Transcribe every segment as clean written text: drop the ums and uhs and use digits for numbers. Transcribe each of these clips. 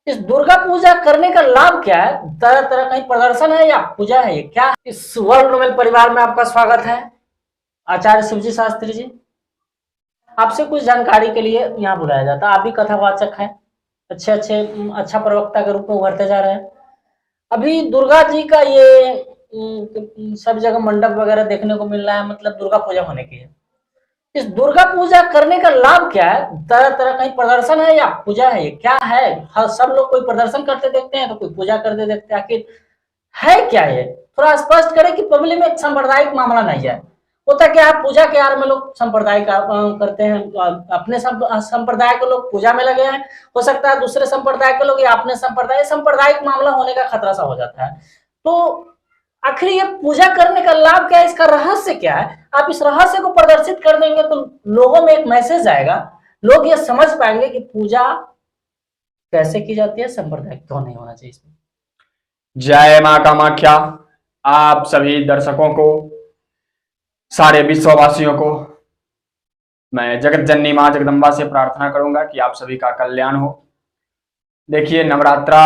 इस दुर्गा पूजा करने का लाभ क्या है? तरह तरह का प्रदर्शन है या पूजा है, ये क्या? इस वर्ल्ड नोबेल परिवार में आपका स्वागत है। आचार्य शिवजी शास्त्री जी, आपसे कुछ जानकारी के लिए यहाँ बुलाया जाता है। आप भी कथावाचक हैं, अच्छे अच्छे अच्छा प्रवक्ता के रूप में उभरते जा रहे हैं। अभी दुर्गा जी का ये सब जगह मंडप वगैरह देखने को मिल रहा है, मतलब दुर्गा पूजा होने की है। इस दुर्गा पूजा करने का लाभ क्या है? तरह तरह का प्रदर्शन है या पूजा है, ये क्या है? हर सब लोग कोई प्रदर्शन करते देखते हैं तो कोई पूजा करते देखते हैं, आखिर है क्या ये? थोड़ा स्पष्ट करें कि पब्लिक में एक सांप्रदायिक मामला नहीं जाए। होता क्या है, पूजा के आड़ में लोग सांप्रदायिक करते हैं, अपने संप्रदाय के लोग पूजा में लगे हैं, हो सकता है दूसरे संप्रदाय के लोग या अपने संप्रदाय, सांप्रदायिक मामला होने का खतरा सा हो जाता है। तो आखिर ये पूजा करने का लाभ क्या है, इसका रहस्य क्या है? आप इस रहस्य को प्रदर्शित कर देंगे तो लोगों में एक मैसेज आएगा, लोग ये समझ पाएंगे कि पूजा कैसे की जाती है, सांप्रदायिक क्यों नहीं होना चाहिए इसमें। जय मां कामाख्या। आप सभी दर्शकों को, सारे विश्ववासियों को मैं जगत जननी मां जगदम्बा से प्रार्थना करूंगा कि आप सभी का कल्याण हो। देखिए, नवरात्रा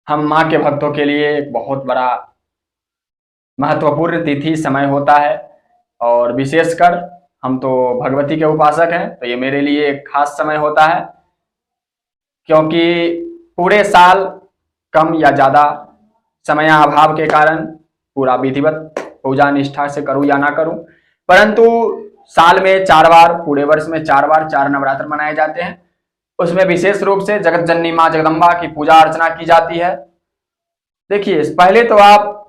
हम मां के भक्तों के लिए एक बहुत बड़ा महत्वपूर्ण तिथि समय होता है, और विशेषकर हम तो भगवती के उपासक हैं, तो ये मेरे लिए एक खास समय होता है, क्योंकि पूरे साल कम या ज़्यादा समयाभाव के कारण पूरा विधिवत पूजा निष्ठा से करूं या ना करूं, परंतु साल में 4 बार, पूरे वर्ष में 4 बार 4 नवरात्र मनाए जाते हैं। उसमें विशेष रूप से जगत जननी मां जगदम्बा की पूजा अर्चना की जाती है। देखिए, पहले तो आप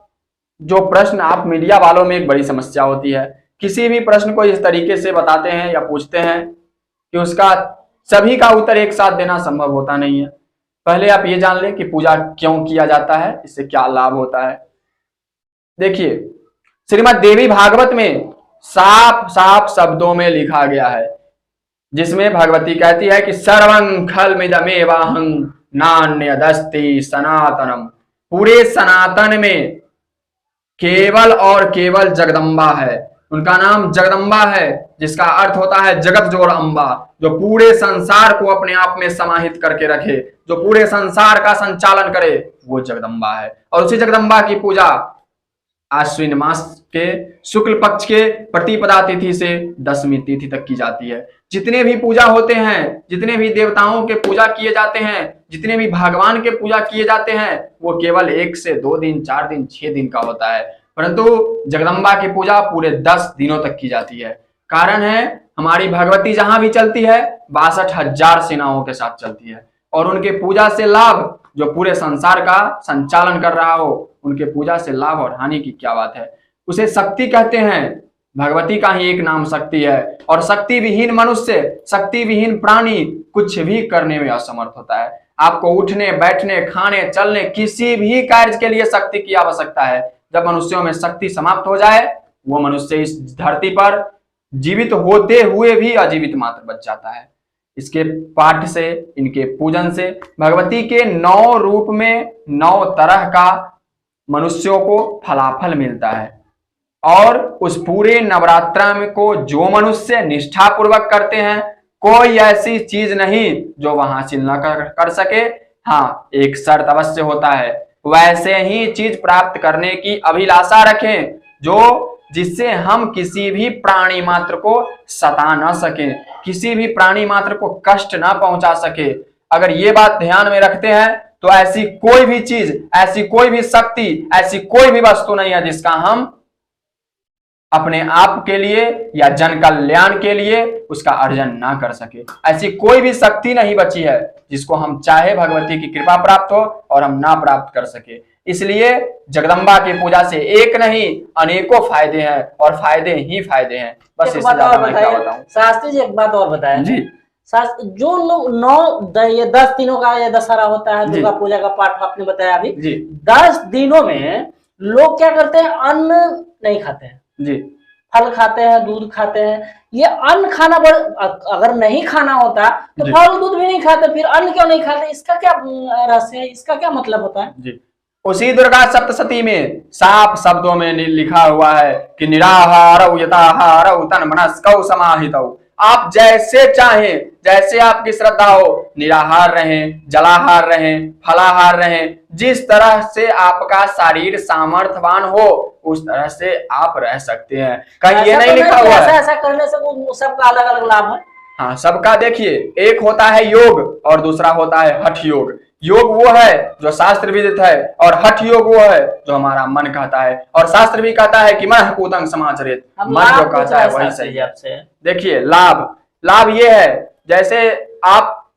जो प्रश्न, आप मीडिया वालों में एक बड़ी समस्या होती है, किसी भी प्रश्न को इस तरीके से बताते हैं या पूछते हैं कि उसका सभी का उत्तर एक साथ देना संभव होता नहीं है। पहले आप ये जान लें कि पूजा क्यों किया जाता है, इससे क्या लाभ होता है। देखिए, श्रीमद् देवी भागवत में साफ साफ शब्दों में लिखा गया है, जिसमें भगवती कहती है कि सर्वं खल्मिदमेवाहं नान्यदस्ति सनातनम। पूरे सनातन में केवल और केवल जगदम्बा है। उनका नाम जगदम्बा है, जिसका अर्थ होता है जगत जोड़ अम्बा, जो पूरे संसार को अपने आप में समाहित करके रखे, जो पूरे संसार का संचालन करे, वो जगदम्बा है। और उसी जगदम्बा की पूजा आश्विन मास के शुक्ल पक्ष के प्रतिपदा तिथि से दशमी तिथि तक की जाती है। जितने भी पूजा होते हैं, जितने भी देवताओं के पूजा किए जाते हैं, जितने भी भगवान के पूजा किए जाते हैं, वो केवल 1 से 2 दिन, 4 दिन, 6 दिन का होता है, परंतु जगदम्बा की पूजा पूरे 10 दिनों तक की जाती है। कारण है, हमारी भगवती जहां भी चलती है 62,000 सेनाओं के साथ चलती है, और उनके पूजा से लाभ, जो पूरे संसार का संचालन कर रहा हो, उनके पूजा से लाभ और हानि की क्या बात है। उसे शक्ति कहते हैं। भगवती का ही एक नाम शक्ति है, और शक्ति विहीन मनुष्य, शक्ति विहीन प्राणी कुछ भी करने में असमर्थ होता है। आपको उठने, बैठने, खाने, चलने, किसी भी कार्य के लिए शक्ति की आवश्यकता है। जब मनुष्यों में शक्ति समाप्त हो जाए, वो मनुष्य इस धरती पर जीवित होते हुए भी अजीवित मात्र बच जाता है। इसके पाठ से, इनके पूजन से भगवती के 9 रूप में 9 तरह का मनुष्यों को फलाफल मिलता है। और उस पूरे नवरात्रा में को जो मनुष्य निष्ठा पूर्वक करते हैं, कोई ऐसी चीज नहीं जो वह हासिल न कर सके। हाँ, एक शर्त अवश्य होता है, वैसे ही चीज प्राप्त करने की अभिलाषा रखें जो जिससे हम किसी भी प्राणी मात्र को सता न सके, किसी भी प्राणी मात्र को कष्ट न पहुंचा सके। अगर ये बात ध्यान में रखते हैं तो ऐसी कोई भी चीज, ऐसी कोई भी शक्ति, ऐसी कोई भी वस्तु नहीं है जिसका हम अपने आप के लिए या जन कल्याण के लिए उसका अर्जन ना कर सके। ऐसी कोई भी शक्ति नहीं बची है जिसको हम चाहे भगवती की कृपा प्राप्त हो और हम ना प्राप्त कर सके। इसलिए जगदम्बा की पूजा से एक नहीं अनेकों फायदे हैं, और फायदे ही फायदे हैं। बस इससे ज्यादा मैं क्या बताऊं। शास्त्री जी, एक बात और बताएं जी। जो लोग ये 10 दिनों का ये दशहरा होता है, दुर्गा पूजा का पाठ आपने बताया अभी जी। 10 दिनों में लोग क्या करते हैं? अन्न नहीं खाते हैं जी, फल खाते हैं, दूध खाते हैं। ये अन्न खाना अगर नहीं खाना होता तो फल दूध भी नहीं खाते, फिर अन्न क्यों नहीं खाते? इसका क्या रहस्य है, इसका क्या मतलब होता है? जी। उसी दुर्गा सप्तशती में साफ शब्दों में लिखा हुआ है कि निराहारौ यताहारौ तन्मनस्कौ समाहितौ। आप जैसे चाहें, जैसे आपकी श्रद्धा हो, निराहार रहें, जलाहार रहें, फलाहार रहें, जिस तरह से आपका शरीर सामर्थ्यवान हो उस तरह से आप रह सकते हैं। कहीं ये ऐसा नहीं तो लिखा कि हुआ ऐसा है। ऐसा करने से सबका अलग अलग लाभ है। हाँ, सबका देखिए, एक होता है योग और दूसरा होता है हठ योग। योग वो है जो शास्त्र विदित है और हठ योग वो है जो हमारा मन कहता है। और शास्त्र भी कहता है कि मन कूतंग समाचरित, हम मन लाभ जो पूछ कहता रहे है हैं वही शास्त्री सही जी है। आपसे। देखिए, लाभ लाभ ये है, जैसे आप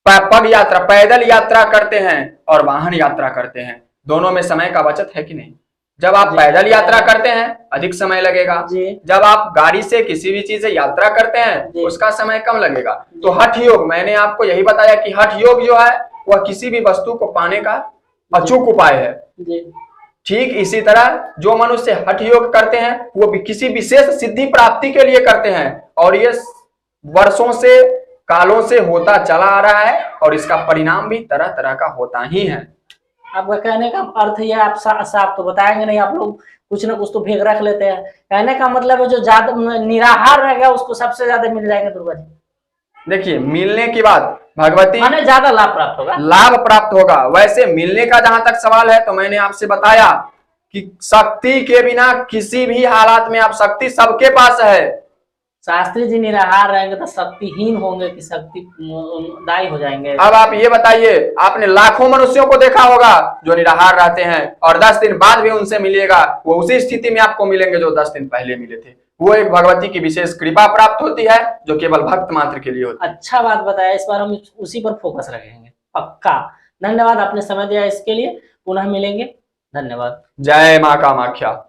पग यात्रा, पैदल यात्रा करते हैं और वाहन यात्रा करते हैं, दोनों में समय का बचत है कि नहीं? जब आप जी, पैदल यात्रा करते हैं अधिक समय लगेगा, जी। जब आप गाड़ी से किसी भी चीज से यात्रा करते हैं जी। उसका समय कम लगेगा। तो हठ योग, मैंने आपको यही बताया कि हठ योग जो है वह किसी भी वस्तु को पाने का अचूक उपाय है। जी। ठीक इसी तरह जो मनुष्य हठ योग करते हैं वो भी किसी विशेष सिद्धि प्राप्ति के लिए करते हैं, और ये वर्षों से, कालों से होता चला आ रहा है और इसका परिणाम भी तरह तरह का होता ही है। आपका कहने का अर्थ ये, आप साफ तो बताएंगे नहीं, आप लोग कुछ ना कुछ तो भेद रख लेते हैं। कहने का मतलब है जो ज्यादा निराहार रहेगा उसको सबसे ज्यादा मिल जाएंगे दुर्गा जी। देखिए, मिलने की बात भगवती, माने ज्यादा लाभ प्राप्त होगा। लाभ प्राप्त होगा। वैसे मिलने का जहां तक सवाल है तो मैंने आपसे बताया कि शक्ति के बिना किसी भी हालात में, आप शक्ति सबके पास है। शास्त्री जी निराहार रहेंगे तो शक्तिहीन होंगे कि शक्ति दायी हो जाएंगे? अब आप ये बताइए, आपने लाखों मनुष्यों को देखा होगा जो निराहार रहते हैं और 10 दिन बाद भी उनसे मिलिएगा, वो उसी स्थिति में आपको मिलेंगे जो 10 दिन पहले मिले थे। वो एक भगवती की विशेष कृपा प्राप्त होती है जो केवल भक्त मात्र के लिए होती है। अच्छा बात बताया, इस बार हम उसी पर फोकस रखेंगे पक्का। धन्यवाद, आपने समय दिया इसके लिए। पुनः मिलेंगे। धन्यवाद। जय मां कामाख्या।